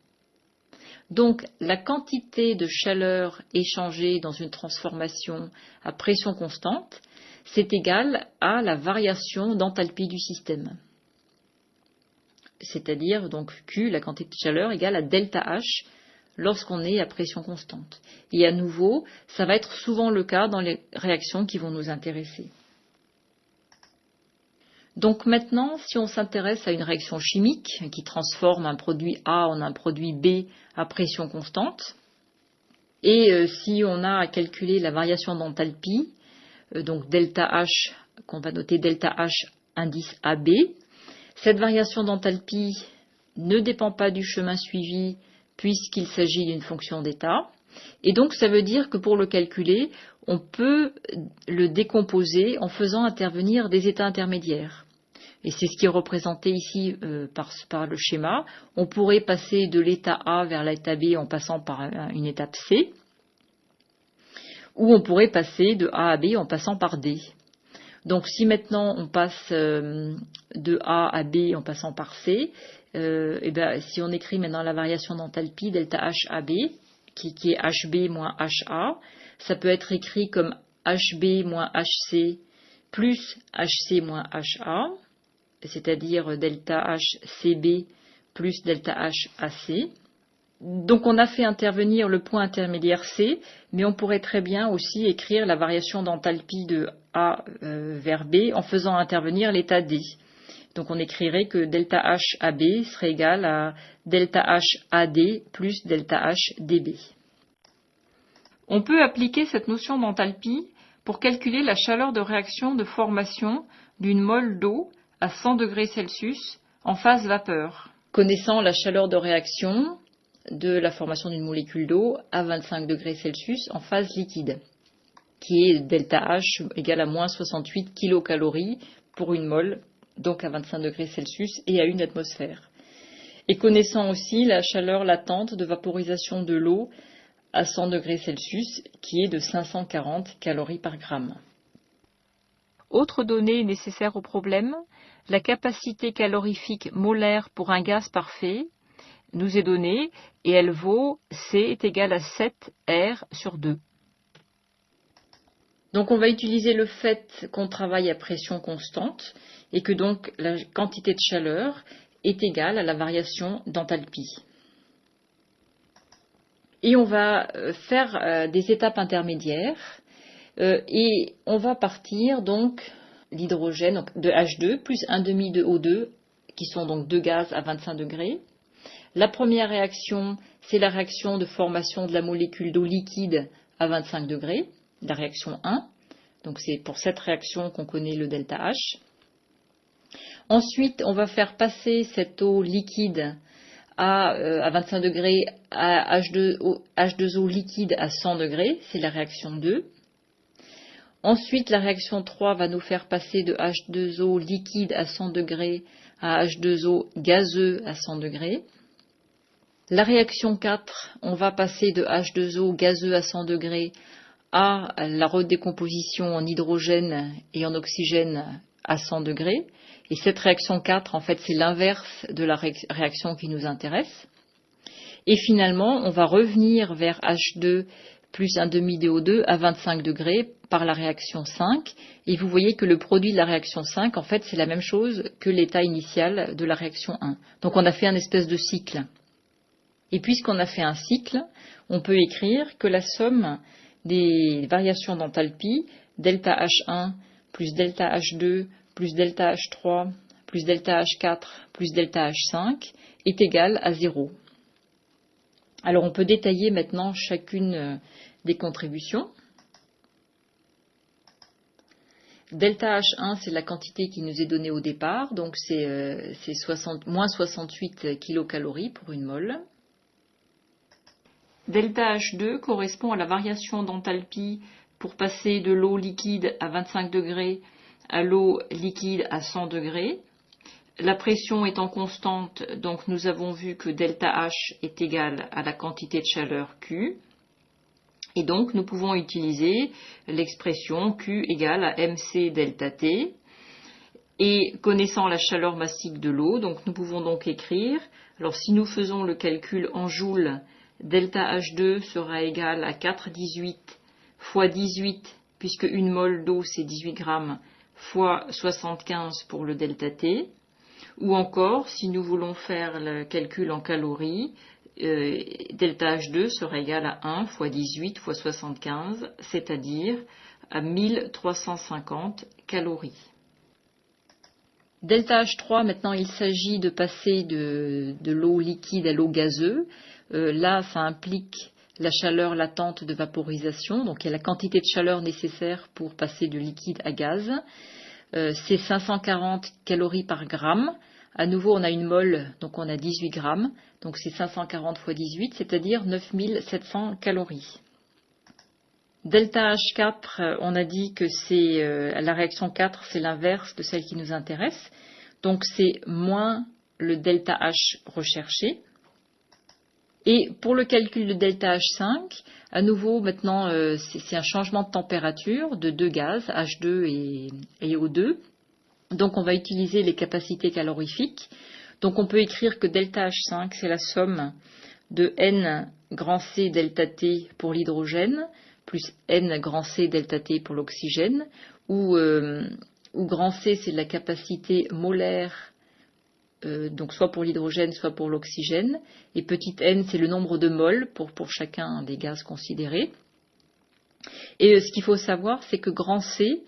Speaker 2: Donc la quantité de chaleur échangée dans une transformation à pression constante, c'est égal à la variation d'enthalpie du système. C'est-à-dire donc Q, la quantité de chaleur, égale à delta H lorsqu'on est à pression constante. Et à nouveau, ça va être souvent le cas dans les réactions qui vont nous intéresser. Donc maintenant, si on s'intéresse à une réaction chimique qui transforme un produit A en un produit B à pression constante, et si on a à calculer la variation d'enthalpie, donc delta H, qu'on va noter delta H indice AB, cette variation d'enthalpie ne dépend pas du chemin suivi puisqu'il s'agit d'une fonction d'état. Et donc ça veut dire que pour le calculer, on peut le décomposer en faisant intervenir des états intermédiaires. Et c'est ce qui est représenté ici par le schéma. On pourrait passer de l'état A vers l'état B en passant par une étape C, ou on pourrait passer de A à B en passant par D. Donc si maintenant on passe de A à B en passant par C, si on écrit maintenant la variation d'enthalpie delta H AB, qui est HB moins HA, ça peut être écrit comme HB moins HC plus HC moins HA, c'est-à-dire delta H CB plus delta H AC. Donc on a fait intervenir le point intermédiaire C, mais on pourrait très bien aussi écrire la variation d'enthalpie de A vers B en faisant intervenir l'état D. Donc on écrirait que delta H AB serait égal à delta H AD plus delta H DB. On peut appliquer cette notion d'enthalpie pour calculer la chaleur de réaction de formation d'une mole d'eau à 100 degrés Celsius en phase vapeur. Connaissant la chaleur de réaction de la formation d'une molécule d'eau à 25 degrés Celsius en phase liquide, qui est delta H égale à moins 68 kilocalories pour une mole, donc à 25 degrés Celsius et à 1 atmosphère. Et connaissant aussi la chaleur latente de vaporisation de l'eau à 100 degrés Celsius, qui est de 540 calories par gramme. Autre donnée nécessaire au problème, la capacité calorifique molaire pour un gaz parfait nous est donnée et elle vaut C est égal à 7 R sur 2. Donc on va utiliser le fait qu'on travaille à pression constante et que donc la quantité de chaleur est égale à la variation d'enthalpie. Et on va faire des étapes intermédiaires et on va partir donc l'hydrogène de H2 plus 1,5 de O2 qui sont donc deux gaz à 25 degrés. La première réaction, c'est la réaction de formation de la molécule d'eau liquide à 25 degrés, la réaction 1. Donc c'est pour cette réaction qu'on connaît le delta H. Ensuite, on va faire passer cette eau liquide à 25 degrés à H2O liquide à 100 degrés, c'est la réaction 2. Ensuite, la réaction 3 va nous faire passer de H2O liquide à 100 degrés à H2O gazeux à 100 degrés. La réaction 4, on va passer de H2O gazeux à 100 degrés à la redécomposition en hydrogène et en oxygène à 100 degrés. Et cette réaction 4, en fait, c'est l'inverse de la réaction qui nous intéresse. Et finalement, on va revenir vers H2 plus 1,5 de O2 à 25 degrés par la réaction 5. Et vous voyez que le produit de la réaction 5, en fait, c'est la même chose que l'état initial de la réaction 1. Donc on a fait un espèce de cycle. Et puisqu'on a fait un cycle, on peut écrire que la somme des variations d'enthalpie, delta H1 plus delta H2 plus delta H3 plus delta H4 plus delta H5 est égale à 0. Alors on peut détailler maintenant chacune des contributions. Delta H1, c'est la quantité qui nous est donnée au départ, donc c'est moins 68 kilocalories pour une mole. Delta H2 correspond à la variation d'enthalpie pour passer de l'eau liquide à 25 degrés à l'eau liquide à 100 degrés. La pression étant constante, donc nous avons vu que delta H est égal à la quantité de chaleur Q. Et donc nous pouvons utiliser l'expression Q égale à MC delta T. Et connaissant la chaleur massique de l'eau, donc nous pouvons donc écrire, alors si nous faisons le calcul en joules, delta H2 sera égal à 4,18 fois 18 puisque une mole d'eau c'est 18 grammes fois 75 pour le delta T. Ou encore, si nous voulons faire le calcul en calories, delta H2 sera égal à 1 fois 18 fois 75, c'est-à-dire à 1350 calories. Delta H3, maintenant il s'agit de passer de l'eau liquide à l'eau gazeuse. Là, ça implique la chaleur latente de vaporisation, donc il y a la quantité de chaleur nécessaire pour passer de liquide à gaz. C'est 540 calories par gramme. À nouveau, on a une mole, donc on a 18 grammes, donc c'est 540 fois 18, c'est-à-dire 9700 calories. Delta H4, on a dit que c'est la réaction 4, c'est l'inverse de celle qui nous intéresse. Donc c'est moins le delta H recherché. Et pour le calcul de delta H5, à nouveau maintenant c'est un changement de température de deux gaz, H2 et O2. Donc on va utiliser les capacités calorifiques. Donc on peut écrire que delta H5 c'est la somme de N grand C delta T pour l'hydrogène plus N grand C delta T pour l'oxygène, où grand C c'est la capacité molaire, donc soit pour l'hydrogène, soit pour l'oxygène, et petit n c'est le nombre de moles pour chacun des gaz considérés. Et ce qu'il faut savoir, c'est que grand C,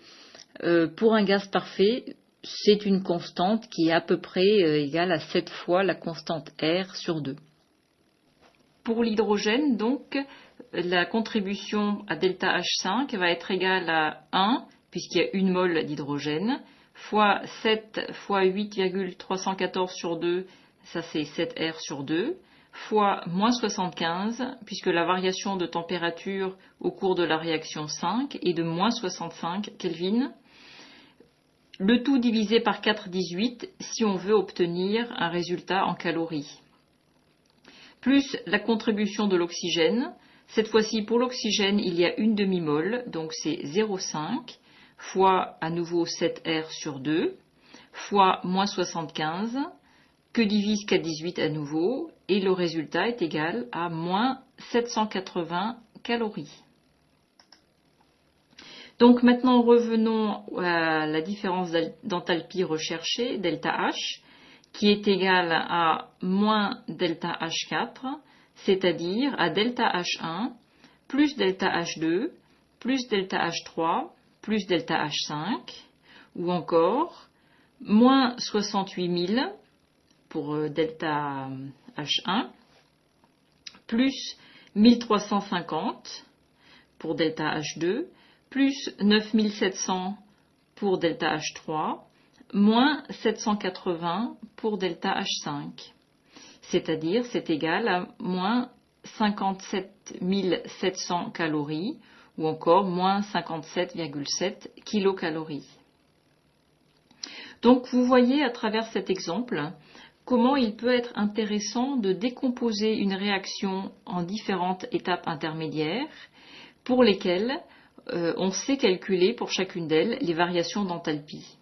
Speaker 2: pour un gaz parfait, c'est une constante qui est à peu près égale à 7 fois la constante R sur 2. Pour l'hydrogène, donc, la contribution à delta H5 va être égale à 1, puisqu'il y a une mole d'hydrogène, fois 7 fois 8,314 sur 2, ça c'est 7R sur 2, fois moins 75, puisque la variation de température au cours de la réaction 5 est de moins 65 Kelvin. Le tout divisé par 4,18 si on veut obtenir un résultat en calories. Plus la contribution de l'oxygène. Cette fois-ci, pour l'oxygène, il y a une demi-mole, donc c'est 0,5, fois à nouveau 7R sur 2, fois moins 75, que divise 4,18 à nouveau, et le résultat est égal à moins 780 calories. Donc maintenant, revenons à la différence d'enthalpie recherchée, delta H, qui est égale à moins delta H4, c'est-à-dire à delta H1 plus delta H2 plus delta H3 plus delta H5, ou encore moins 68 000 pour delta H1 plus 1350 pour delta H2 plus 9700 pour delta H3 moins 780 pour delta H5. C'est-à-dire, c'est égal à moins 57 700 calories ou encore moins 57,7 kilocalories. Donc, vous voyez à travers cet exemple comment il peut être intéressant de décomposer une réaction en différentes étapes intermédiaires pour lesquelles on sait calculer pour chacune d'elles les variations d'enthalpie.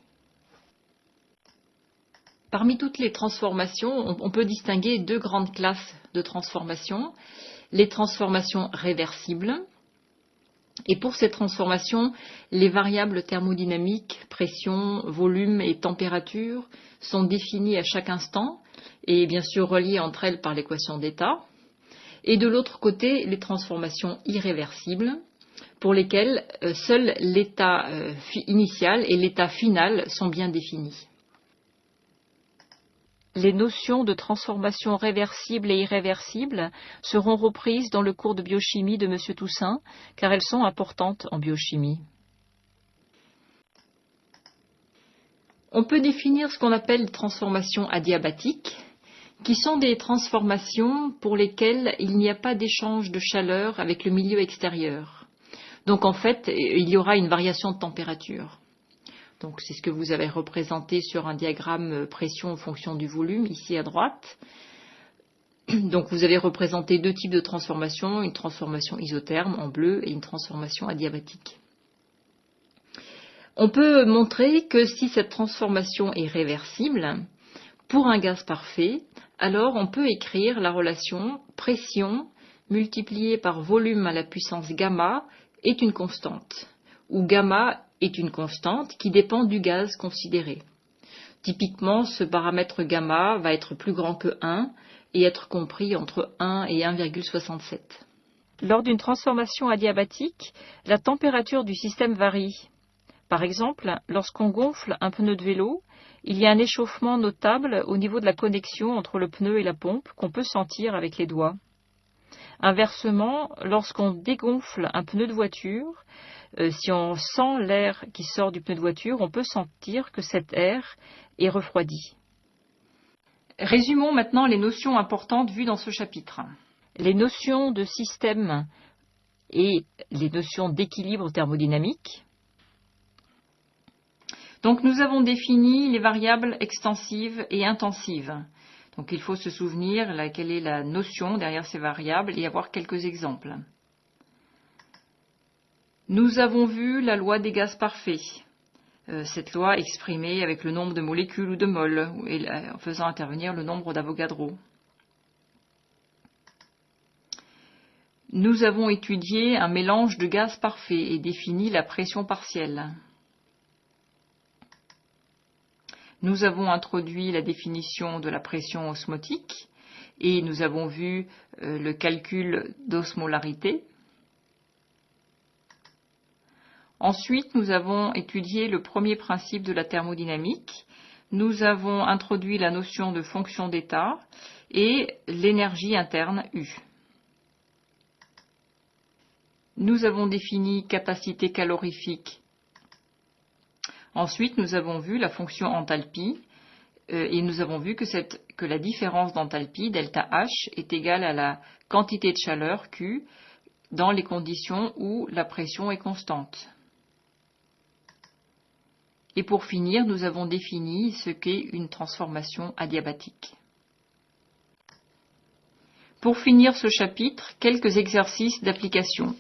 Speaker 2: Parmi toutes les transformations, on peut distinguer deux grandes classes de transformations. Les transformations réversibles. Et pour ces transformations, les variables thermodynamiques, pression, volume et température sont définies à chaque instant et bien sûr reliées entre elles par l'équation d'état. Et de l'autre côté, les transformations irréversibles, pour lesquelles seul l'état initial et l'état final sont bien définis. Les notions de transformation réversible et irréversible seront reprises dans le cours de biochimie de M. Toussaint, car elles sont importantes en biochimie. On peut définir ce qu'on appelle des transformations adiabatiques, qui sont des transformations pour lesquelles il n'y a pas d'échange de chaleur avec le milieu extérieur. Donc en fait, il y aura une variation de température. Donc c'est ce que vous avez représenté sur un diagramme pression en fonction du volume, ici à droite. Donc vous avez représenté deux types de transformations, une transformation isotherme en bleu et une transformation adiabatique. On peut montrer que si cette transformation est réversible, pour un gaz parfait, alors on peut écrire la relation pression multipliée par volume à la puissance gamma est une constante. où gamma est une constante qui dépend du gaz considéré. Typiquement, ce paramètre gamma va être plus grand que 1 et être compris entre 1 et 1,67. Lors d'une transformation adiabatique, la température du système varie. Par exemple, lorsqu'on gonfle un pneu de vélo, il y a un échauffement notable au niveau de la connexion entre le pneu et la pompe qu'on peut sentir avec les doigts. Inversement, lorsqu'on dégonfle un pneu de voiture, si on sent l'air qui sort du pneu de voiture, on peut sentir que cet air est refroidi. Résumons maintenant les notions importantes vues dans ce chapitre. Les notions de système et les notions d'équilibre thermodynamique. Donc nous avons défini les variables extensives et intensives. Donc il faut se souvenir quelle est la notion derrière ces variables et avoir quelques exemples. Nous avons vu la loi des gaz parfaits. Cette loi exprimée avec le nombre de molécules ou de moles, en faisant intervenir le nombre d'Avogadro. Nous avons étudié un mélange de gaz parfait et défini la pression partielle. Nous avons introduit la définition de la pression osmotique et nous avons vu le calcul d'osmolarité. Ensuite, nous avons étudié le premier principe de la thermodynamique. Nous avons introduit la notion de fonction d'état et l'énergie interne U. Nous avons défini capacité calorifique. Ensuite, nous avons vu la fonction enthalpie et nous avons vu que la différence d'enthalpie, delta H, est égale à la quantité de chaleur Q dans les conditions où la pression est constante. Et pour finir, nous avons défini ce qu'est une transformation adiabatique. Pour finir ce chapitre, quelques exercices d'application.